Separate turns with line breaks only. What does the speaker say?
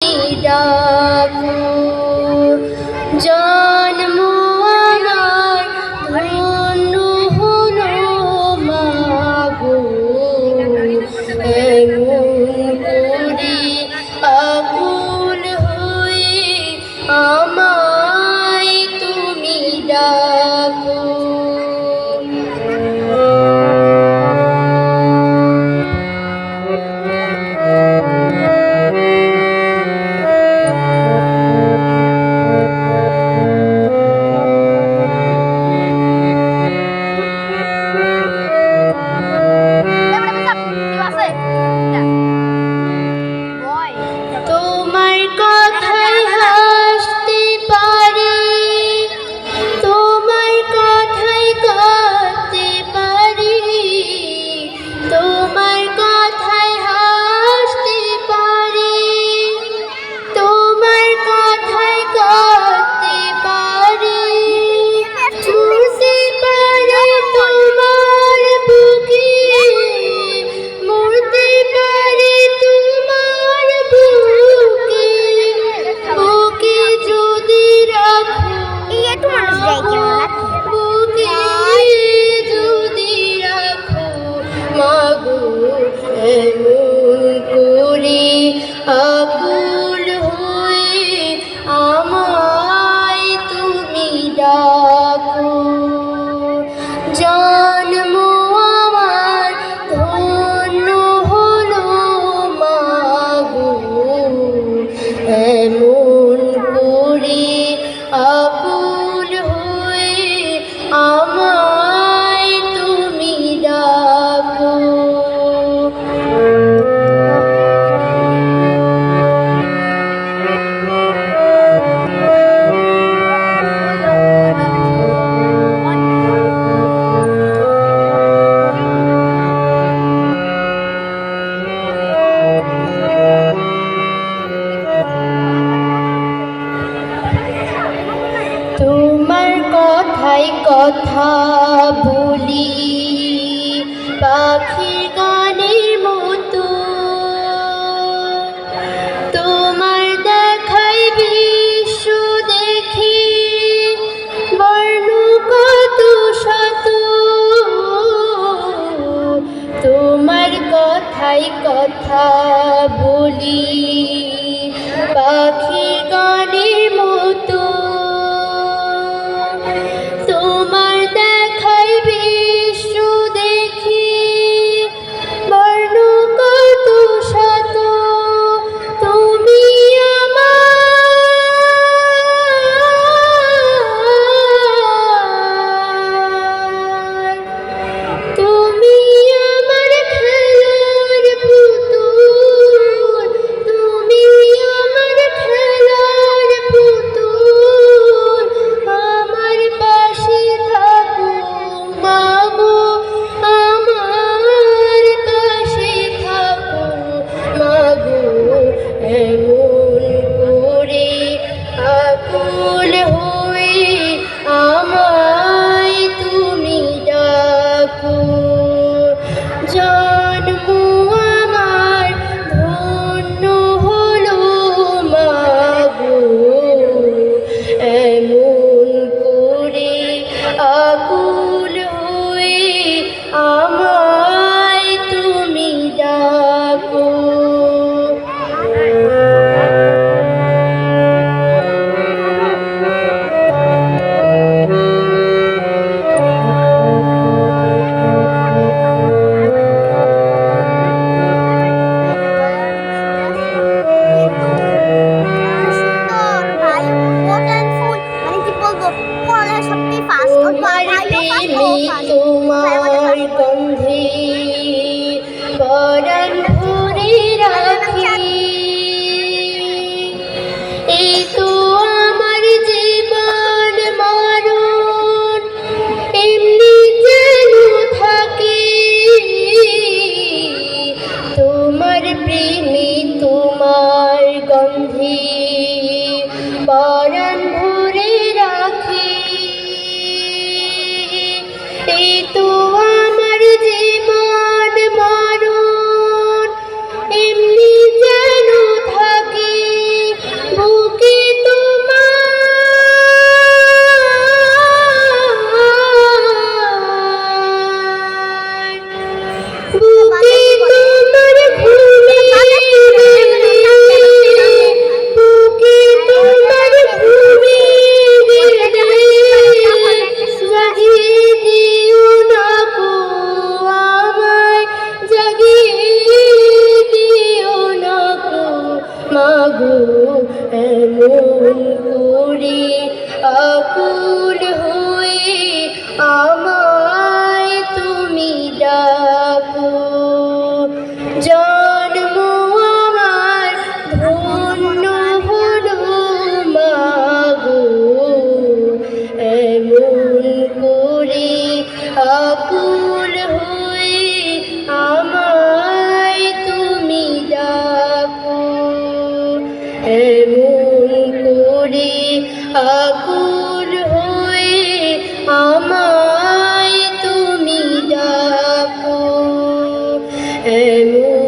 ডাকো জন্ম আমার ধন্য হলো মাগো এমন করে আকুল হয়ে আমায় তুমি ডাকো। তোমার কথায় হাসতে পারি, তোমার কথায় কাঁদতে পারি, তোমার কথায় হাসতে পারি, তোমার কথায় কাঁদতে পারি, মরতে পারি তোমার বুকে, মরতে পারি তোমার বুকে, বুকে যদি রাখো বুকে যদি রাখো মাগো এমন করে আকুল হয়ে আমায় তুমি ডাকো জন্ম আমার ধন্য হলো মাগো এমন করে আকুল হয়ে আমায় তুমি ডাকো। তোমার কথায় কথা বলি পাখির গানের মতো, তোমার দেখায় বিশ্ব দেখি বর্ণ কত শত, তোমার কথায় কথা বলি পাখির গানের মতো, তোমার দেখায় বিশ্ব দেখি বর্ণ কত শত, তুমি আমার, তুমি আমার খেলার পুতুল, তুমি আমার খেলার পুতুল, আমার পাশে থাকো মাগো, আমার পাশে থাকো মাগো এমন করে আকুল হয়ে আমায় তুমি ডাকো জন্ম আমার ধন্য হলো মাগো এমন করে আকুল হয়ে আমায় তুমি ডাকো। মাগো এমন করে আকুল হয়ে আমায় তুমি ডাকো। জন্ম আমার ধন্য হলো মাগো এমন করে আকুল হয়ে আমায় তুমি ডাকো। এমন করে আকুল হয়ে আমায় তুমি ডাকো। এমন